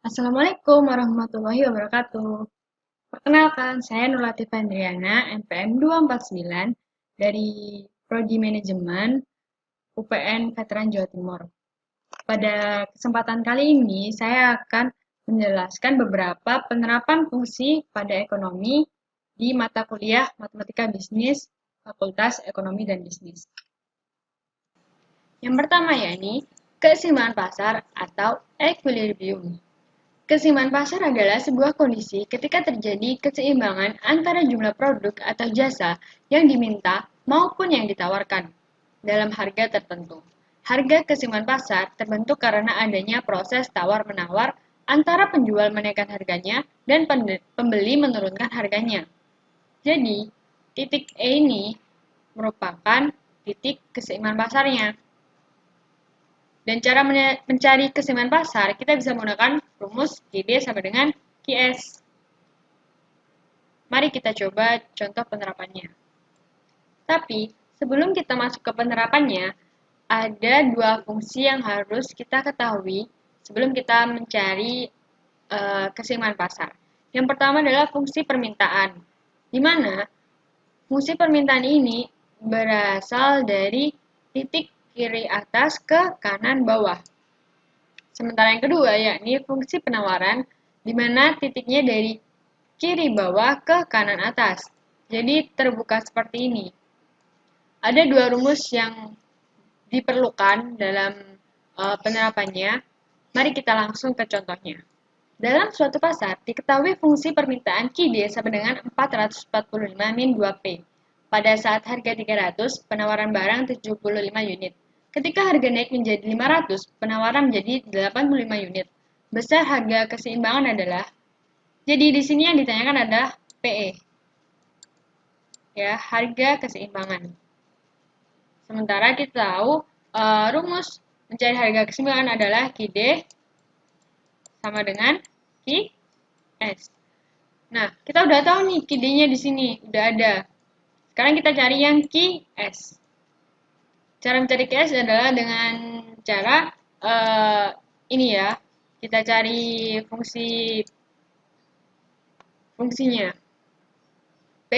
Assalamualaikum warahmatullahi wabarakatuh. Perkenalkan, saya Nurlatif Andriana, NPM 249 dari Prodi Manajemen UPN Veteran Jawa Timur. Pada kesempatan kali ini, saya akan menjelaskan beberapa penerapan fungsi pada ekonomi di mata kuliah Matematika Bisnis Fakultas Ekonomi dan Bisnis. Yang pertama yakni keseimbangan pasar atau equilibrium. Keseimbangan pasar adalah sebuah kondisi ketika terjadi keseimbangan antara jumlah produk atau jasa yang diminta maupun yang ditawarkan dalam harga tertentu. Harga keseimbangan pasar terbentuk karena adanya proses tawar-menawar antara penjual menaikkan harganya dan pembeli menurunkan harganya. Jadi, titik E ini merupakan titik keseimbangan pasarnya. Dan cara mencari keseimbangan pasar, kita bisa menggunakan rumus QD sama dengan QS. Mari kita coba contoh penerapannya. Tapi, sebelum kita masuk ke penerapannya, ada dua fungsi yang harus kita ketahui sebelum kita mencari keseimbangan pasar. Yang pertama adalah fungsi permintaan, di mana fungsi permintaan ini berasal dari titik kiri atas ke kanan bawah. Sementara yang kedua yakni fungsi penawaran, di mana titiknya dari kiri bawah ke kanan atas. Jadi terbuka seperti ini. Ada dua rumus yang diperlukan dalam penerapannya. Mari kita langsung ke contohnya. Dalam suatu pasar, diketahui fungsi permintaan QD sama dengan 445 min 2P. Pada saat harga 300, penawaran barang 75 unit. Ketika harga naik menjadi 500, penawaran menjadi 85 unit. Besar harga keseimbangan adalah, jadi di sini yang ditanyakan adalah PE. Ya, harga keseimbangan. Sementara kita tahu rumus mencari harga keseimbangan adalah QD sama dengan QS. Nah, kita udah tahu nih QD-nya di sini, udah ada. Sekarang kita cari yang QS. Cara mencari QS adalah dengan cara ini ya. Kita cari fungsinya. P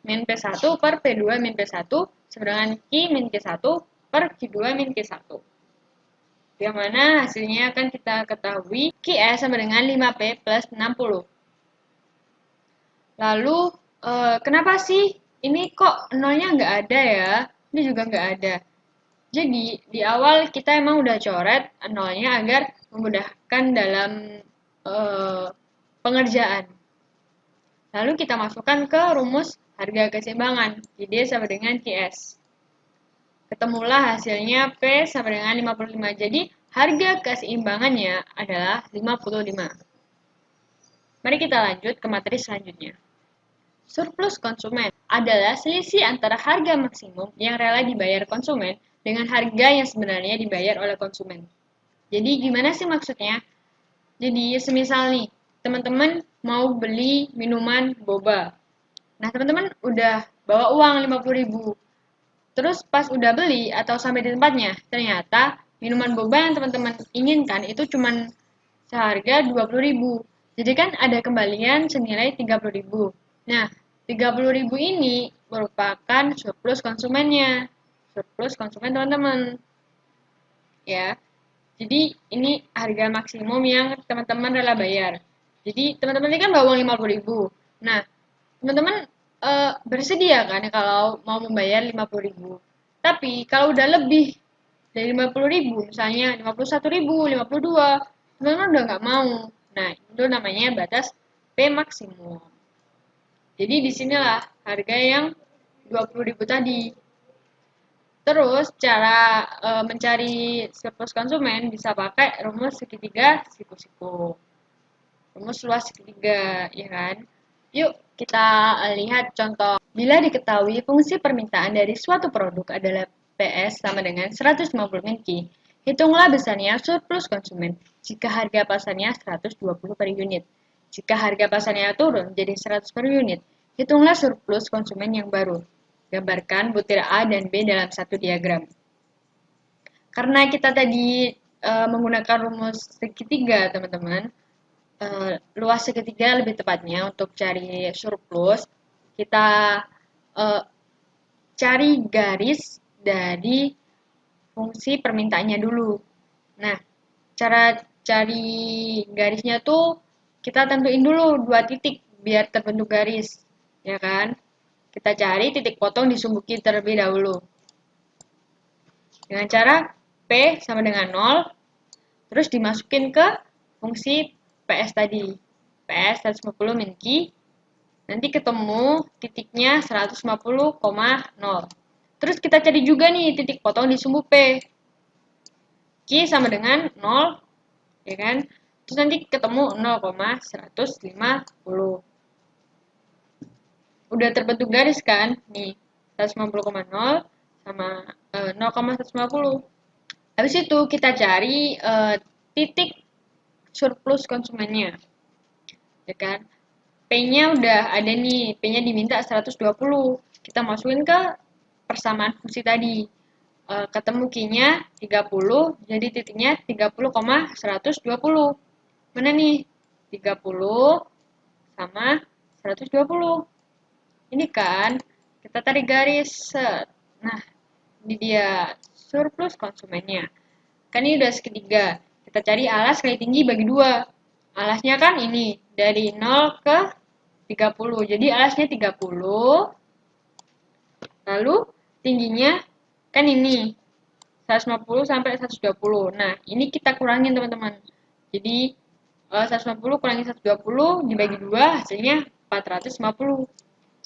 min P1 per P2 min P1 sama dengan Q min Q1 per Q2 min Q1. Yang mana hasilnya akan kita ketahui QS sama dengan 5P plus 60. Lalu, kenapa sih ini kok nolnya nggak ada ya? Ini juga nggak ada. Jadi, di awal kita emang udah coret nolnya agar memudahkan dalam pengerjaan. Lalu kita masukkan ke rumus harga keseimbangan, QD sama dengan QS. Ketemulah hasilnya P sama dengan 55. Jadi, harga keseimbangannya adalah 55. Mari kita lanjut ke materi selanjutnya. Surplus konsumen adalah selisih antara harga maksimum yang rela dibayar konsumen dengan harga yang sebenarnya dibayar oleh konsumen. Jadi gimana sih maksudnya? Jadi semisal nih, teman-teman mau beli minuman boba. Nah, teman-teman udah bawa uang 50.000. Terus pas udah beli atau sampai di tempatnya, ternyata minuman boba yang teman-teman inginkan itu cuma seharga 20.000. Jadi kan ada kembalian senilai 30.000. Nah, 30.000 ini merupakan surplus konsumennya. Surplus konsumen teman-teman. Ya. Jadi ini harga maksimum yang teman-teman rela bayar. Jadi teman-teman ini kan bawa uang 50.000. Nah, teman-teman bersedia kan kalau mau membayar 50.000. Tapi kalau udah lebih dari 50.000, misalnya 51.000, 52, teman-teman udah nggak mau. Nah, itu namanya batas P maksimum. Jadi disinilah harga yang 20.000 tadi. Terus cara mencari surplus konsumen bisa pakai rumus segitiga siku-siku. Rumus luas segitiga, ya kan? Yuk kita lihat contoh. Bila diketahui fungsi permintaan dari suatu produk adalah PS sama dengan 150 min Q, hitunglah besarnya surplus konsumen jika harga pasarnya 120 per unit. Jika harga pasarnya turun jadi 100 per unit, hitunglah surplus konsumen yang baru. Gambarkan butir A dan B dalam satu diagram. Karena kita tadi menggunakan rumus segitiga, teman-teman, luas segitiga lebih tepatnya untuk cari surplus, kita eh, cari garis dari fungsi permintaannya dulu. Nah, cara cari garisnya tuh kita tentuin dulu 2 titik biar terbentuk garis, ya kan? Kita cari titik potong di sumbu key terlebih dahulu. Dengan cara P sama dengan 0, terus dimasukin ke fungsi PS tadi. PS 150 min key, nanti ketemu titiknya 150,0. Terus kita cari juga nih titik potong di sumbu P. Q sama dengan 0, ya kan? Terus nanti ketemu 0,150. Udah terbentuk garis kan? Nih, 150,0 sama 0,150. Habis itu kita cari titik surplus konsumennya. Ya kan? P-nya udah ada nih, P-nya diminta 120. Kita masukin ke persamaan fungsi tadi. Ketemu Q-nya 30, jadi titiknya 30,120. Mana nih? 30 sama 120. Ini kan, kita tarik garis set. Nah, ini dia surplus konsumennya. Kan ini udah segitiga. Kita cari alas kali tinggi bagi 2. Alasnya kan ini, dari 0 ke 30. Jadi alasnya 30. Lalu tingginya kan ini 150 sampai 120. Nah, ini kita kurangin teman-teman. Jadi 150 kurangi 120 dibagi 2 hasilnya 450.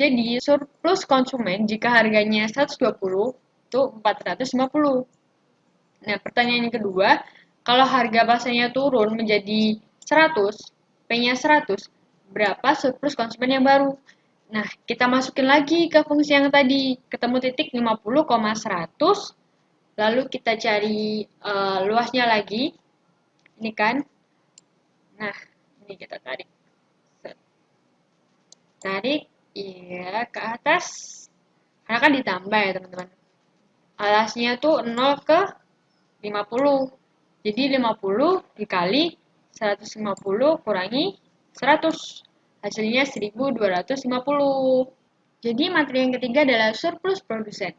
Jadi surplus konsumen jika harganya 120 itu 450. Nah, pertanyaan yang kedua, kalau harga pasarnya turun menjadi 100, P-nya 100, berapa surplus konsumen yang baru? Nah, kita masukin lagi ke fungsi yang tadi, ketemu titik 50,100, lalu kita cari luasnya lagi, ini kan. Nah, ini kita tarik. Tarik, iya, ke atas. Karena kan ditambah ya, teman-teman. Alasnya tuh 0 ke 50. Jadi 50 dikali 150 kurangi 100. Hasilnya 1250. Jadi materi yang ketiga adalah surplus produsen.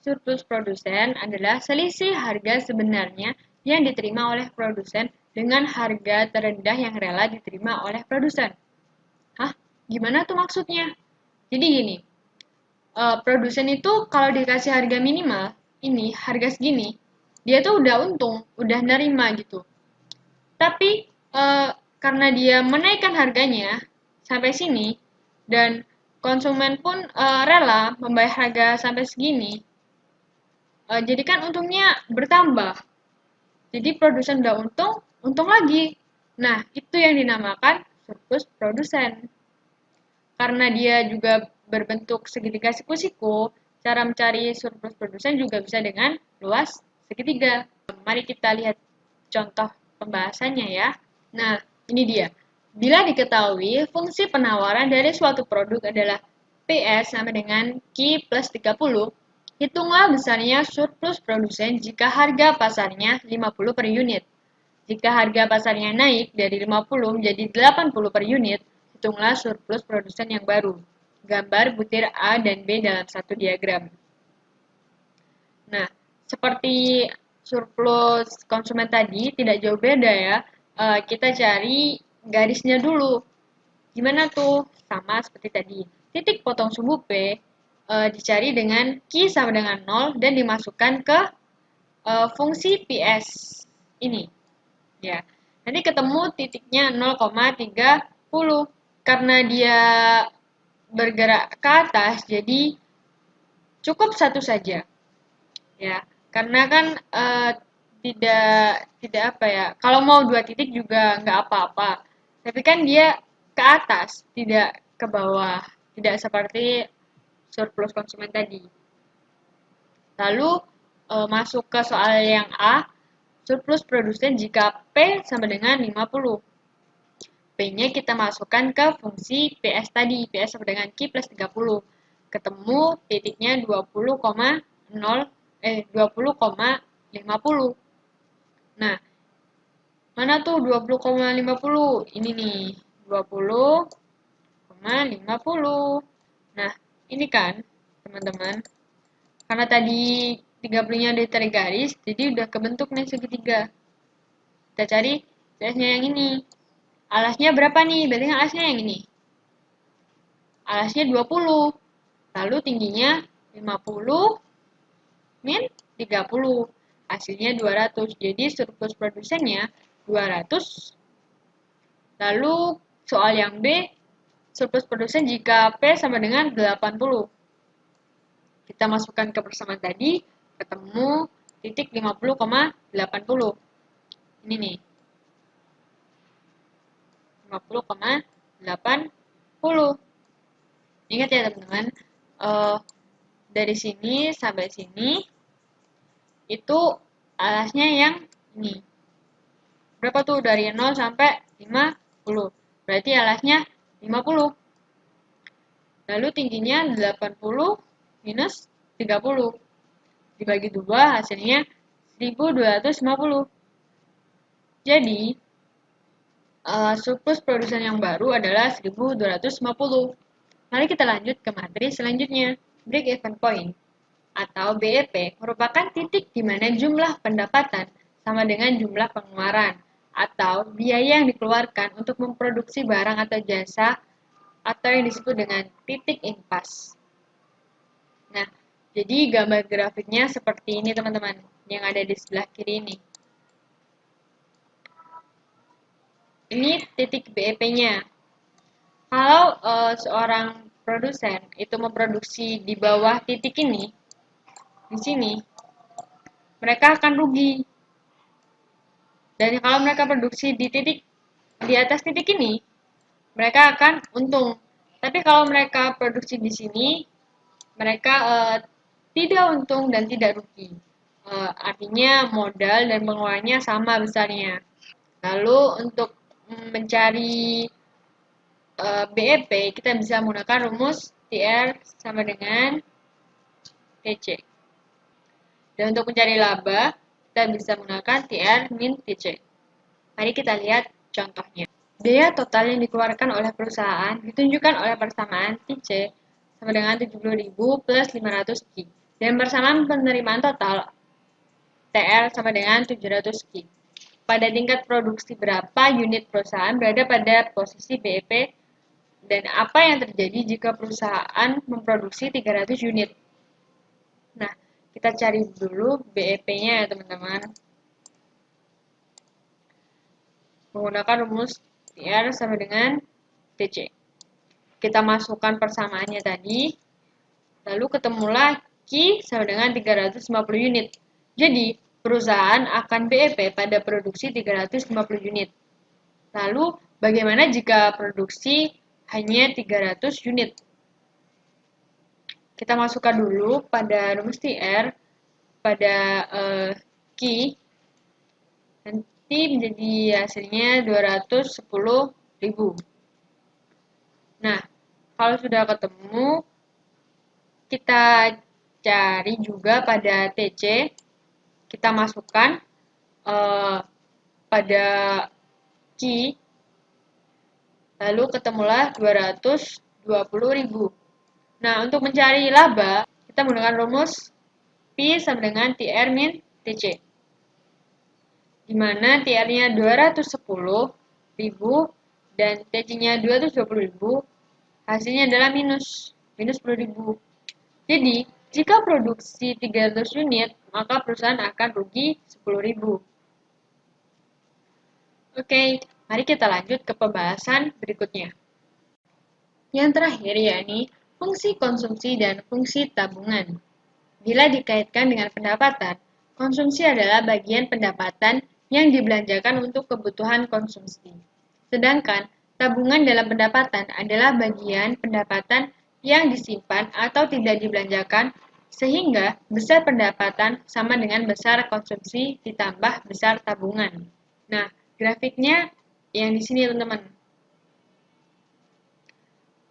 Surplus produsen adalah selisih harga sebenarnya yang diterima oleh produsen dengan harga terendah yang rela diterima oleh produsen. Hah? Gimana tuh maksudnya? Jadi gini, produsen itu kalau dikasih harga minimal, ini harga segini, dia tuh udah untung, udah nerima gitu. Tapi karena dia menaikkan harganya sampai sini dan konsumen pun rela membayar harga sampai segini, jadi kan untungnya bertambah. Jadi produsen udah untung, untung lagi. Nah, itu yang dinamakan surplus produsen. Karena dia juga berbentuk segitiga siku-siku, cara mencari surplus produsen juga bisa dengan luas segitiga. Mari kita lihat contoh pembahasannya ya. Nah, ini dia. Bila diketahui fungsi penawaran dari suatu produk adalah PS sama dengan Q plus 30, hitunglah besarnya surplus produsen jika harga pasarnya 50 per unit. Jika harga pasarnya naik dari 50 menjadi 80 per unit, hitunglah surplus produsen yang baru. Gambar butir A dan B dalam satu diagram. Nah, seperti surplus konsumen tadi, tidak jauh beda ya. Kita cari garisnya dulu. Gimana tuh? Sama seperti tadi. Titik potong sumbu P dicari dengan Q sama dengan 0 dan dimasukkan ke fungsi PS ini. Ya, nanti ketemu titiknya 0,30. Karena dia bergerak ke atas, jadi cukup satu saja. Ya, karena kan tidak apa ya. Kalau mau 2 titik juga nggak apa-apa. Tapi kan dia ke atas, tidak ke bawah. Tidak seperti surplus konsumen tadi. Lalu masuk ke soal yang A, surplus produsen jika P sama dengan 50. P-nya kita masukkan ke fungsi PS tadi, PS sama dengan Q plus 30. Ketemu titiknya 20,50. Nah, Mana tuh 20,50? Ini nih, 20,50. Nah, ini kan, teman-teman. Karena tadi 30-nya ditarik garis, jadi udah kebentuk nih segitiga. Kita cari CS-nya yang ini. Alasnya berapa nih? Berarti alasnya yang ini. Alasnya 20. Lalu tingginya 50 min 30. Hasilnya 200. Jadi surplus produsennya 200. Lalu soal yang B, surplus produsen jika P sama dengan 80. Kita masukkan ke persamaan tadi, ketemu titik 50,80. Ini nih. 50,80. Ingat ya teman-teman, dari sini sampai sini itu alasnya yang ini. Berapa tuh dari 0 sampai 50? Berarti alasnya 50. Lalu tingginya 80 minus 30. Dibagi 2 hasilnya 1250. Jadi, surplus produsen yang baru adalah 1250. Mari kita lanjut ke materi selanjutnya. Break-even point atau BEP merupakan titik di mana jumlah pendapatan sama dengan jumlah pengeluaran atau biaya yang dikeluarkan untuk memproduksi barang atau jasa atau yang disebut dengan titik impas. Nah, jadi gambar grafiknya seperti ini teman-teman, yang ada di sebelah kiri ini. Ini titik BEP-nya. Kalau seorang produsen itu memproduksi di bawah titik ini, di sini, mereka akan rugi. Dan kalau mereka produksi di atas titik ini, mereka akan untung. Tapi kalau mereka produksi di sini, mereka tidak untung dan tidak rugi. Artinya modal dan pengeluarannya sama besarnya. Lalu untuk mencari BEP, kita bisa menggunakan rumus TR sama dengan TC. Dan untuk mencari laba, kita bisa menggunakan TR min TC. Mari kita lihat contohnya. Biaya total yang dikeluarkan oleh perusahaan ditunjukkan oleh persamaan TC sama dengan 70.000 plus 500 Ki. Dan persamaan penerimaan total TR sama dengan 700 Ki. Pada tingkat produksi berapa unit perusahaan berada pada posisi BEP dan apa yang terjadi jika perusahaan memproduksi 300 unit. Nah, kita cari dulu BEP-nya ya teman-teman. Menggunakan rumus TR sama dengan TC. Kita masukkan persamaannya tadi, lalu ketemulah Q sama dengan 350 unit. Jadi, perusahaan akan BEP pada produksi 350 unit. Lalu, bagaimana jika produksi hanya 300 unit? Kita masukkan dulu pada rumus TR, pada Q, nanti menjadi hasilnya 210.000. Nah, kalau sudah ketemu, kita cari juga pada TC, kita masukkan pada Q, lalu ketemulah 220.000. Nah, untuk mencari laba, kita menggunakan rumus P sama dengan TR min TC. Di mana TR-nya 210.000 dan TC-nya 220.000, hasilnya adalah minus 10.000. Jadi, jika produksi 300 unit, maka perusahaan akan rugi 10.000. Oke, mari kita lanjut ke pembahasan berikutnya. Yang terakhir yakni fungsi konsumsi dan fungsi tabungan. Bila dikaitkan dengan pendapatan, konsumsi adalah bagian pendapatan yang dibelanjakan untuk kebutuhan konsumsi. Sedangkan tabungan dalam pendapatan adalah bagian pendapatan yang disimpan atau tidak dibelanjakan sehingga besar pendapatan sama dengan besar konsumsi ditambah besar tabungan. Nah, grafiknya yang di sini teman-teman.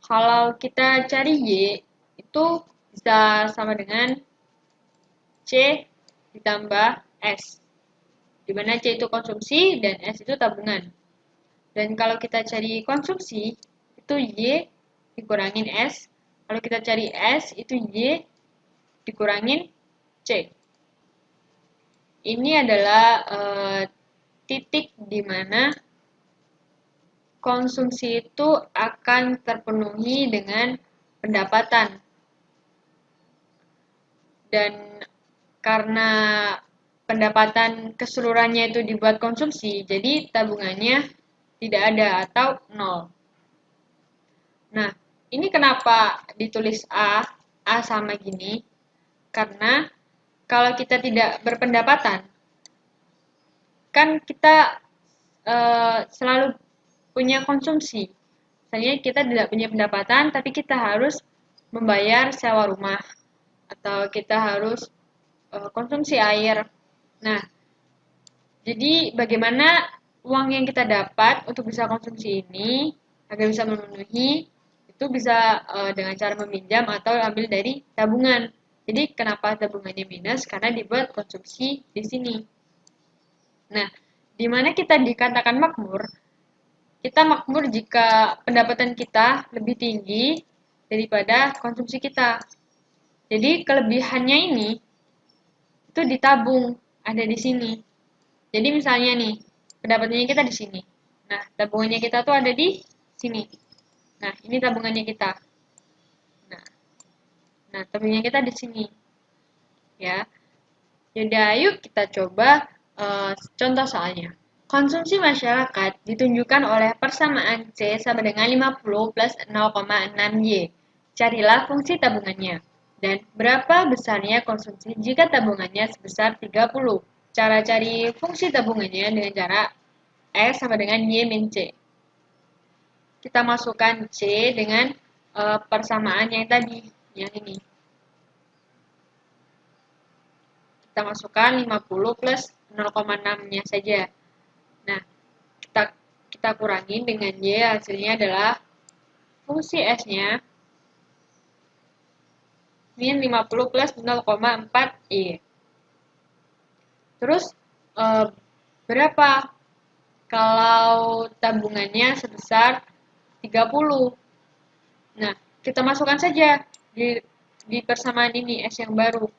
Kalau kita cari Y, itu bisa sama dengan C ditambah S. di mana C itu konsumsi dan S itu tabungan. Dan kalau kita cari konsumsi, itu Y dikurangin S. Kalau kita cari S, itu Y dikurangin C. Ini adalah titik di mana konsumsi itu akan terpenuhi dengan pendapatan. Dan karena pendapatan keseluruhannya itu dibuat konsumsi, jadi tabungannya tidak ada atau nol. Nah, ini kenapa ditulis A sama gini? Karena kalau kita tidak berpendapatan, kan kita selalu punya konsumsi. Misalnya kita tidak punya pendapatan, tapi kita harus membayar sewa rumah, atau kita harus konsumsi air. Nah, jadi bagaimana uang yang kita dapat untuk bisa konsumsi ini agar bisa memenuhi itu bisa dengan cara meminjam atau ambil dari tabungan. Jadi kenapa tabungannya minus? Karena dibuat konsumsi di sini. Nah, di mana kita dikatakan makmur? Kita makmur jika pendapatan kita lebih tinggi daripada konsumsi kita. Jadi kelebihannya ini itu ditabung, ada di sini. Jadi misalnya nih, pendapatannya kita di sini. Nah, tabungannya kita tuh ada di sini. Nah, ini tabungannya kita. Nah, tabungannya kita di sini. Ya. Yaudah, yuk kita coba contoh soalnya. Konsumsi masyarakat ditunjukkan oleh persamaan C sama dengan 50 plus 0,6 Y. Carilah fungsi tabungannya. Dan berapa besarnya konsumsi jika tabungannya sebesar 30. Cara cari fungsi tabungannya dengan cara S sama dengan Y min C. Kita masukkan C dengan persamaan yang tadi, yang ini. Kita masukkan 50 plus 0,6-nya saja. Nah, kita kurangin dengan Y, hasilnya adalah fungsi S-nya min 50 plus 0,4 Y. Terus, berapa kalau tabungannya sebesar 30? Nah, kita masukkan saja di persamaan ini, S yang baru.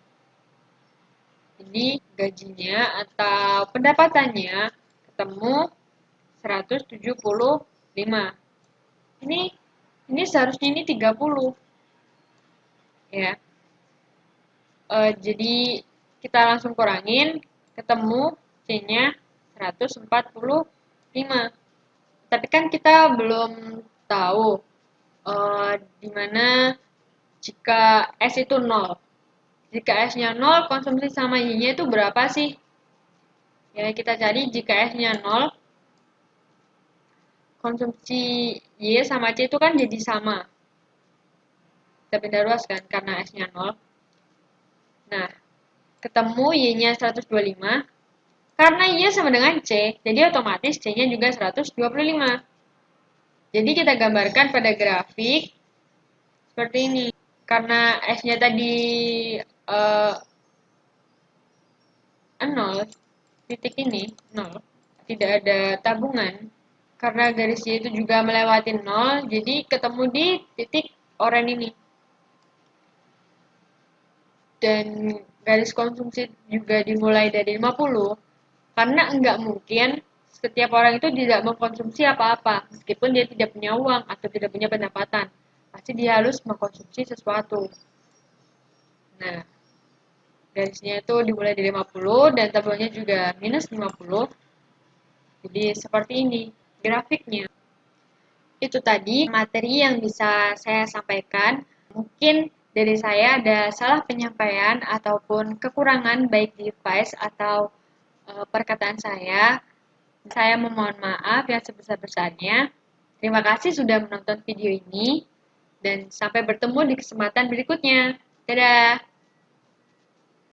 Jadi, gajinya atau pendapatannya ketemu 175. Ini seharusnya ini 30. Ya. Jadi kita langsung kurangin, ketemu C-nya 145. Tapi kan kita belum tahu di mana jika S itu 0. Jika S-nya 0, konsumsi sama Y-nya itu berapa sih? Ya, kita cari jika S-nya 0, konsumsi Y sama C itu kan jadi sama. Kita pindah ruas kan, karena S-nya 0. Nah, ketemu Y-nya 125. Karena Y sama dengan C, jadi otomatis C-nya juga 125. Jadi kita gambarkan pada grafik seperti ini. Karena S-nya tadi 0, titik ini 0, tidak ada tabungan. Karena garisnya itu juga melewati 0, jadi ketemu di titik oranye ini. Dan garis konsumsi juga dimulai dari 50, karena enggak mungkin setiap orang itu tidak mengkonsumsi apa-apa, meskipun dia tidak punya uang atau tidak punya pendapatan. Pasti dia harus mengkonsumsi sesuatu. Nah, garisnya itu dimulai dari 50 dan tabelnya juga minus 50. Jadi seperti ini grafiknya. Itu tadi materi yang bisa saya sampaikan. Mungkin dari saya ada salah penyampaian ataupun kekurangan baik di device atau perkataan saya. Saya memohon maaf yang sebesar-besarnya. Terima kasih sudah menonton video ini dan sampai bertemu di kesempatan berikutnya. Dadah!